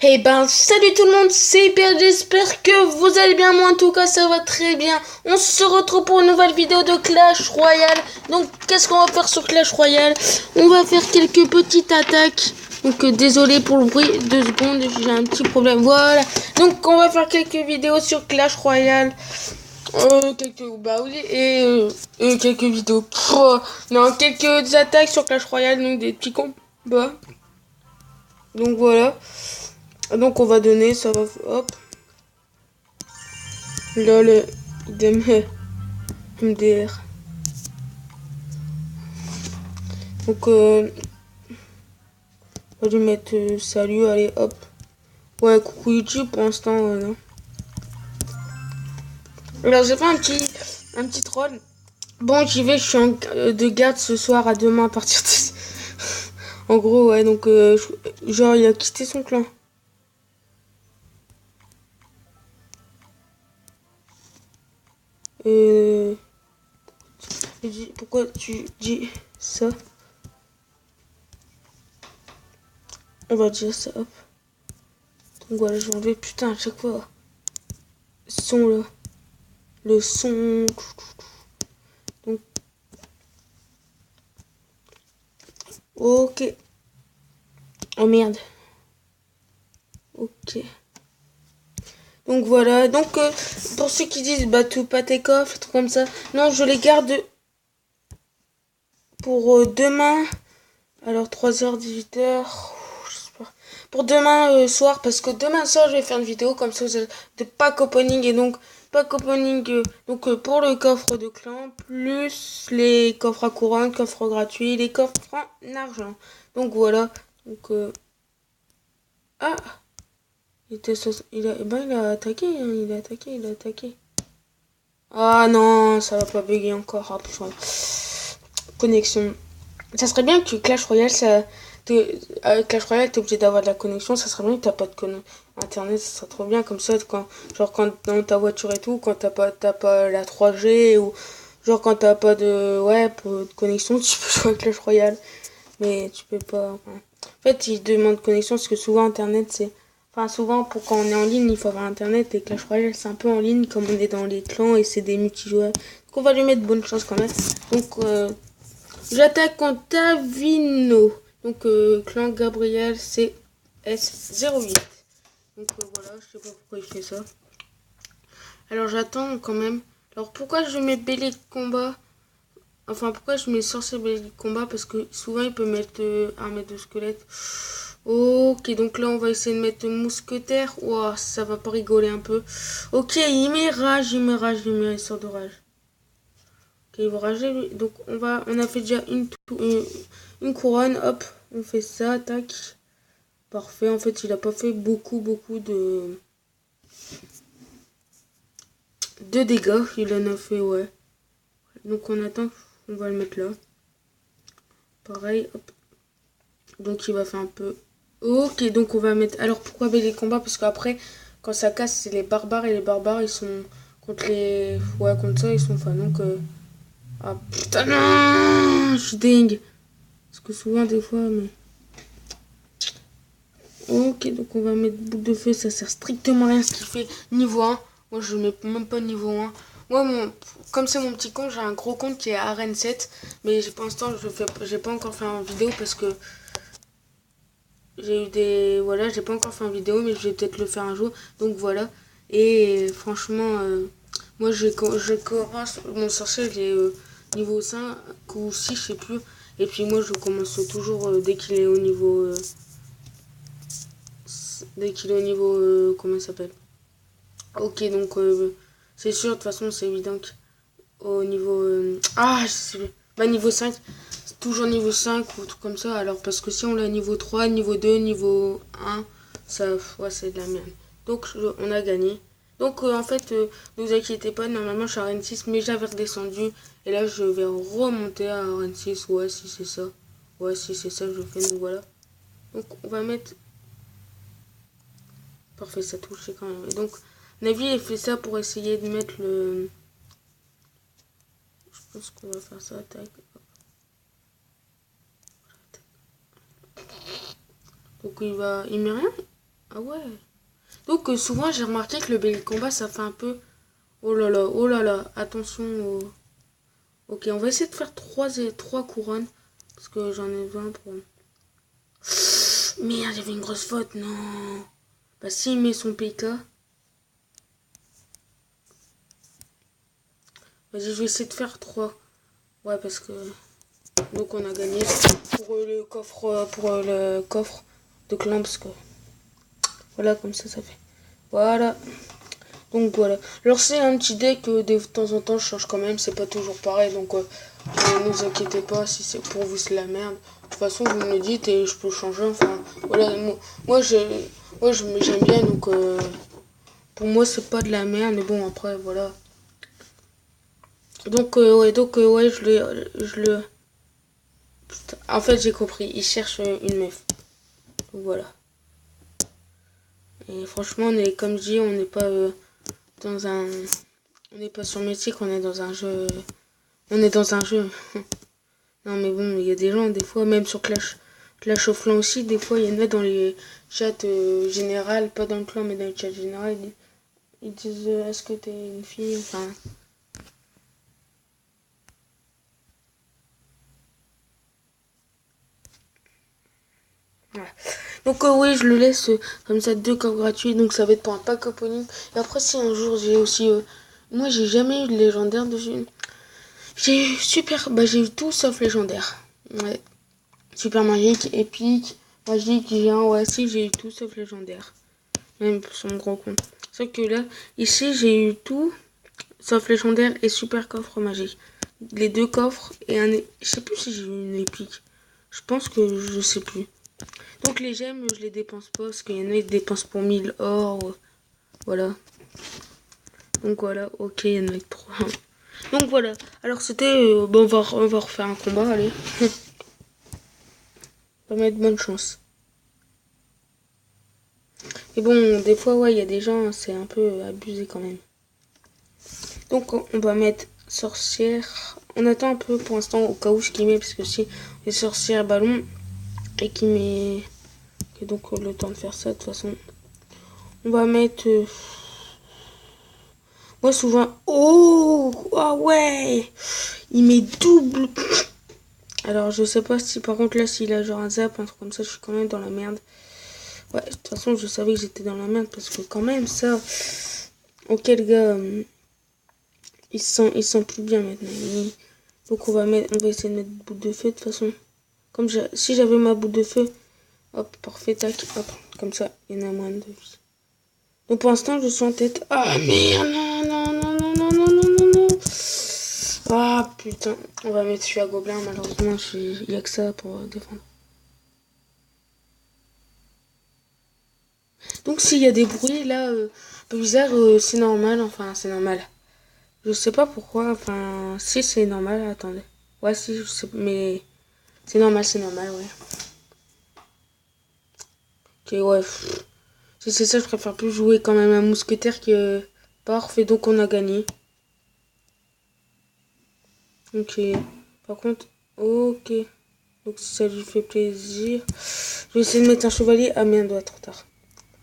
Eh ben, salut tout le monde, c'est Hyper, j'espère que vous allez bien, moi en tout cas ça va très bien. On se retrouve pour une nouvelle vidéo de Clash Royale. Donc, qu'est-ce qu'on va faire sur Clash Royale? On va faire quelques petites attaques. Donc, désolé pour le bruit, 2 secondes, j'ai un petit problème, voilà. Donc, on va faire quelques vidéos sur Clash Royale. Bah oui, et quelques vidéos. Non, quelques attaques sur Clash Royale, donc des petits combats. Donc voilà. Donc on va donner, ça va, hop, là le MDR. Donc on va lui mettre salut, allez hop. Ouais, coucou YouTube pour l'instant, non. Alors j'ai fait un petit troll. Bon, j'y vais, je suis de garde ce soir à demain à partir de... En gros, ouais, donc genre il a quitté son clan. Euh, pourquoi tu dis ça? On va dire ça, hop. Donc voilà, je vais enlever, putain, à chaque fois. Son là. Le son. Donc, ok. Oh merde. Ok. Donc voilà. Donc pour ceux qui disent bah tout pas tes coffres, trucs comme ça. Non, je les garde pour demain. Alors 3h, 18h. J'espère. Pour demain soir, parce que demain soir je vais faire une vidéo comme ça de pack opening et donc pack opening donc pour le coffre de clan plus les coffres à couronne, coffres gratuits, les coffres en argent. Donc voilà. Donc ah, il a attaqué, hein, il a attaqué. Ah non, ça va pas bugger encore. Ah, putain. Connexion. Ça serait bien que Clash Royale, Clash Royale, t'es obligé d'avoir de la connexion. Ça serait bien que t'as pas de internet, ça serait trop bien comme ça. Genre quand dans ta voiture et tout, quand t'as pas la 3G ou genre quand t'as pas de, ouais, de connexion, tu peux jouer à Clash Royale. Mais tu peux pas. Ouais. En fait, ils demandent connexion parce que souvent internet c'est. Enfin, souvent pour quand on est en ligne, il faut avoir internet et Clash Royale c'est un peu en ligne comme on est dans les clans et c'est des multijoueurs. Donc on va lui mettre bonne chance quand même. Donc j'attaque contre Tavino. Donc clan Gabriel CS08. Donc voilà, je sais pas pourquoi il fait ça. Alors j'attends quand même. Alors pourquoi je mets Bélé de combat? Enfin, pourquoi je mets sorcier Bélé de combat? Parce que souvent il peut mettre armée de squelette. Ok, donc là on va essayer de mettre mousquetaire. Ouah, ça va pas rigoler un peu. Ok, il met rage, il sort de rage. Ok, il va rager lui. Donc on a fait déjà une couronne, hop, on fait ça, tac. Parfait, en fait il a pas fait beaucoup de dégâts, il en a fait, ouais. Donc on attend, on va le mettre là. Pareil, hop. Donc il va faire un peu... Ok, donc on va mettre... Alors pourquoi les combats? Parce qu'après, quand ça casse, c'est les barbares. Et les barbares, ils sont contre les... Ouais, contre ça, ils sont fans. Donc... Ah putain, non, je suis dingue. Parce que souvent, des fois, mais... Ok, donc on va mettre boucle de feu. Ça sert strictement à rien ce qu'il fait. Niveau 1. Moi, je mets même pas niveau 1. Moi, comme c'est mon petit compte, j'ai un gros compte qui est arène 7. Mais pour l'instant, j'ai pas encore fait une vidéo parce que j'ai eu des... Voilà, j'ai pas encore fait une vidéo, mais je vais peut-être le faire un jour. Donc voilà. Et franchement, moi, je commence... Mon sorcier, il est niveau 5 ou 6, je sais plus. Et puis moi, je commence toujours dès qu'il est au niveau... dès qu'il est au niveau... comment ça s'appelle? Ok, donc c'est sûr, de toute façon, c'est évident qu'au niveau... ah, je sais plus. Bah, niveau 5, c'est toujours niveau 5 ou tout comme ça. Alors, parce que si on l'a niveau 3, niveau 2, niveau 1, ça, ouais, c'est de la merde. Donc, on a gagné. Donc, en fait, ne vous inquiétez pas, normalement, je suis à Rennes 6, mais j'avais redescendu. Et là, je vais remonter à Rennes 6. Ouais, si c'est ça. Ouais, si c'est ça, je fais. Donc, voilà. Donc, on va mettre... Parfait, ça touche quand même. Et donc, Navi, il fait ça pour essayer de mettre le... Je pense qu'on va faire ça. Tac. Donc, il met rien. Ah ouais. Donc souvent j'ai remarqué que le Belly Combat ça fait un peu... oh là là, attention au... Ok, on va essayer de faire trois couronnes. Parce que j'en ai besoin pour... Merde, j'avais une grosse faute, non. Bah s'il met son PK... Vas-y, je vais essayer de faire 3. Ouais, parce que... Donc on a gagné pour le coffre de clan, parce que... Voilà, comme ça fait. Voilà. Donc voilà. Alors c'est un petit deck que de temps en temps je change quand même, c'est pas toujours pareil, donc ne vous inquiétez pas si c'est pour vous c'est la merde. De toute façon vous me le dites et je peux changer, enfin voilà, j'aime bien, donc pour moi c'est pas de la merde, mais bon après voilà. Donc ouais Putain, en fait j'ai compris, il cherche une meuf. Donc voilà. Et franchement on est, comme je dis, on n'est pas dans un... On n'est pas sur Mythique, on est dans un jeu... On est dans un jeu. Non mais bon, il y a des gens, des fois, même sur Clash of Clans aussi, des fois, il y en a dans les chats général, pas dans le clan, mais dans le chat général, ils disent est-ce que t'es une fille, enfin... Voilà. Donc oui, je le laisse comme ça, 2 coffres gratuits, donc ça va être pour un pack opening. Et après, si un jour j'ai aussi... moi, j'ai jamais eu de légendaire dessus. J'ai eu super... Bah, j'ai eu tout sauf légendaire. Ouais. Super magique, épique, magique, géant, ouais, si, j'ai eu tout sauf légendaire. Même sur mon gros compte. Sauf que là, ici, j'ai eu tout sauf légendaire et super coffre magique. Les 2 coffres et un... Je sais plus si j'ai eu une épique. Je pense que je sais plus. Donc les gemmes, je les dépense pas parce qu'il y en a qui dépensent pour 1000 or. Voilà. Donc voilà, ok, il y en a 3. Donc voilà. Alors c'était... bon, on va refaire un combat, allez. On va mettre bonne chance. Et bon, des fois, ouais, il y a des gens, c'est un peu abusé quand même. Donc on va mettre sorcière. On attend un peu pour l'instant au cas où ce qu'il met, parce que si les sorcières ballon et qui met... Et donc le temps de faire ça, de toute façon. On va mettre... Moi souvent... Oh, ah ouais, il met double. Alors je sais pas si par contre là s'il a genre un zap, un truc comme ça, je suis quand même dans la merde. Ouais, de toute façon je savais que j'étais dans la merde parce que quand même ça... Ok le gars... il se sent plus bien maintenant. Donc on va essayer de mettre boule de feu de toute façon. Comme si j'avais ma boule de feu, hop, parfait, tac, hop, comme ça, il y en a moins de vie. Donc pour l'instant, je suis en tête. Ah merde, non, non, non, non, non, non, non, non, non. Ah putain, on va mettre celui à gobelin, malheureusement, il n'y a que ça pour défendre. Donc s'il y a des bruits là, un peu bizarres, c'est normal, enfin, c'est normal. Je sais pas pourquoi, enfin, si c'est normal, attendez. Ouais, si, je sais, mais c'est normal, ouais. Ok, ouais. Si c'est ça, je préfère plus jouer quand même un mousquetaire que... Parfait, donc on a gagné. Ok. Par contre, ok. Donc si ça lui fait plaisir. Je vais essayer de mettre un chevalier. Ah merde, doit trop tard.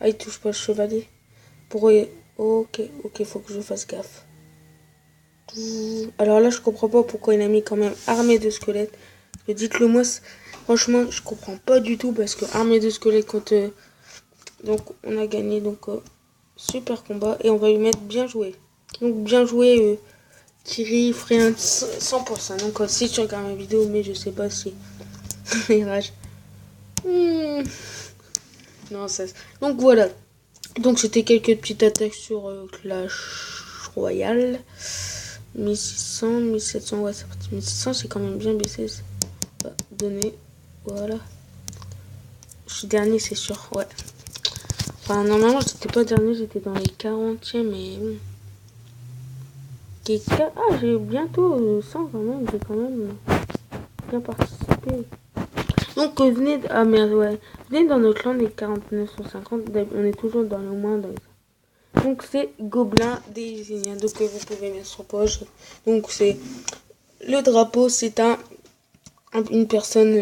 Ah, il touche pas le chevalier. Ok, faut que je fasse gaffe. Alors là, je comprends pas pourquoi il a mis quand même armée de squelettes. Dites-le moi, franchement, je comprends pas du tout parce que armée de squelettes quand... donc on a gagné, donc super combat. Et on va lui mettre bien joué. Donc bien joué, Kiri, ferait 100%. Donc si tu regardes ma vidéo, mais je sais pas si... rage. Non, ça... Donc voilà. Donc c'était quelques petites attaques sur Clash Royale. 1600, 1700, ouais, c'est parti. 1600, c'est quand même bien baissé. Donné, voilà. Je suis dernier, c'est sûr, ouais. Enfin, normalement, j'étais pas dernier, j'étais dans les 40e, mais... Ah, j'ai bientôt 100 quand même, j'ai quand même bien participé. Donc venez... Ah merde, ouais. Venez dans notre clan des 4950, on est toujours dans le moins dans les... Donc c'est Gobelin des Géniens, donc vous pouvez mettre sur poche. Donc c'est... Le drapeau, c'est une personne...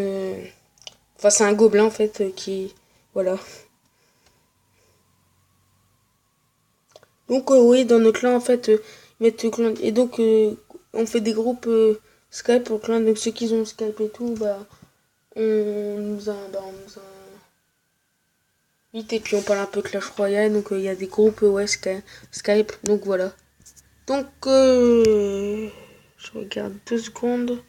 Enfin, c'est un gobelin en fait qui... Voilà. Donc oui, dans notre clan en fait, mettre le clan et donc on fait des groupes Skype pour le clan. Donc ceux qui ont Skype et tout, bah on nous a vite et puis on parle un peu Clash Royale. Donc il y a des groupes ouais Skype. Donc voilà. Donc je regarde 2 secondes.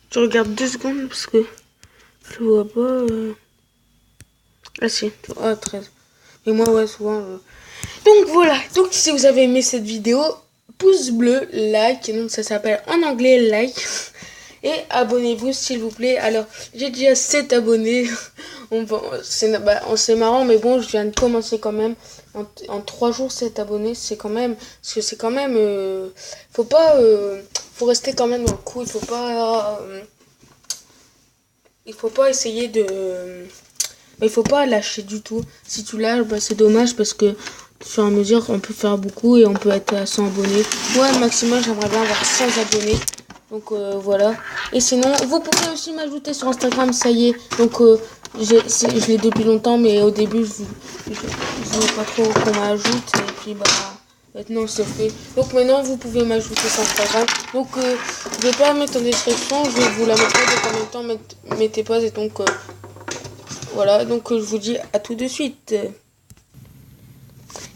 Je regarde 2 secondes parce que je vois pas. Ah si, ah 13. Mais moi ouais souvent. Donc voilà, donc si vous avez aimé cette vidéo, pouce bleu, like, donc ça s'appelle en anglais like. Et abonnez-vous s'il vous plaît. Alors j'ai déjà 7 abonnés. C'est marrant mais bon je viens de commencer quand même. En 3 jours 7 abonnés c'est quand même. Parce que c'est quand même. Faut pas. Faut rester quand même dans le coup. Il faut pas essayer de. Il faut pas lâcher du tout. Si tu lâches, bah, c'est dommage parce que au fur et à mesure, on peut faire beaucoup et on peut être à 100 abonnés. Moi, maximum, j'aimerais bien avoir 100 abonnés. Donc voilà. Et sinon, vous pouvez aussi m'ajouter sur Instagram, ça y est. Donc je l'ai depuis longtemps, mais au début, je voulais pas trop qu'on m'ajoute. Et puis bah maintenant c'est fait. Donc maintenant vous pouvez m'ajouter sur Instagram. Donc je vais pas la mettre en description, je vais vous la mettre de en même temps, mettez pas et donc voilà, donc je vous dis à tout de suite.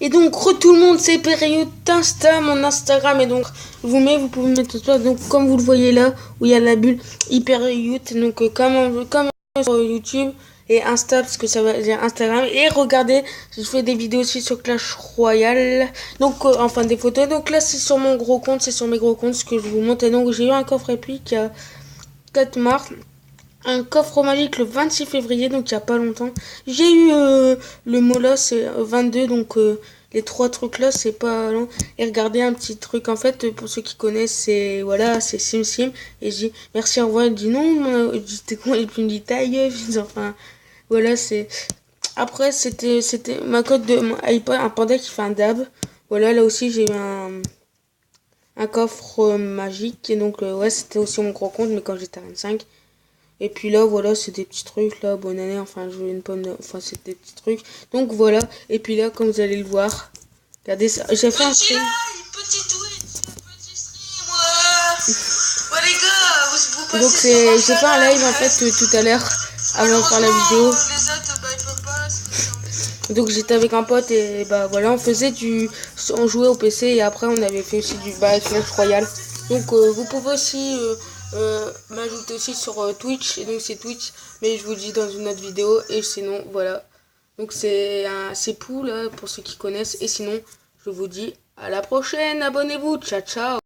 Et donc, tout le monde, c'est période Insta, mon Instagram. Et donc, vous pouvez mettre ça. Donc, comme vous le voyez là, où il y a la bulle Hyperiot. Donc, comme sur YouTube et Insta, parce que ça va dire Instagram. Et regardez, je fais des vidéos aussi sur Clash Royale. Donc, enfin, des photos. Donc là, c'est sur mon gros compte, c'est sur mes gros comptes, ce que je vous montre. Et donc, j'ai eu un coffre épique à 4 mars. Un coffre magique le 26 février, donc il n'y a pas longtemps. J'ai eu le Mola, c'est 22, donc les 3 trucs là, c'est pas long. Et regardez un petit truc, en fait, pour ceux qui connaissent, c'est voilà, c'est Sim Sim. Et je dis merci, au revoir. Il dit non, j'étais con, et puis il me dit ta gueule. Enfin, voilà, c'est. Après, c'était ma code de mon iPod, un panda qui fait un dab. Voilà, là aussi, j'ai eu un coffre magique. Et donc, ouais, c'était aussi mon gros compte, mais quand j'étais à 25. Et puis là, voilà, c'est des petits trucs, là, bonne année, enfin, je veux une pomme, enfin, c'est des petits trucs. Donc voilà, et puis là, comme vous allez le voir, regardez ça, j'ai fait un stream. Petit Twitch, petit stream, ouais les gars, vous passez Donc j'ai fait un live, en fait, tout à l'heure, avant de faire la vidéo. Les autres, bah, ils peuvent pas, Donc j'étais avec un pote, et bah voilà, on jouait au PC, et après, on avait fait aussi du Clash Royale. Donc vous pouvez aussi m'ajouter aussi sur Twitch, et donc c'est Twitch, mais je vous le dis dans une autre vidéo, et sinon voilà. Donc c'est Pou là pour ceux qui connaissent, et sinon je vous dis à la prochaine, abonnez-vous, ciao ciao.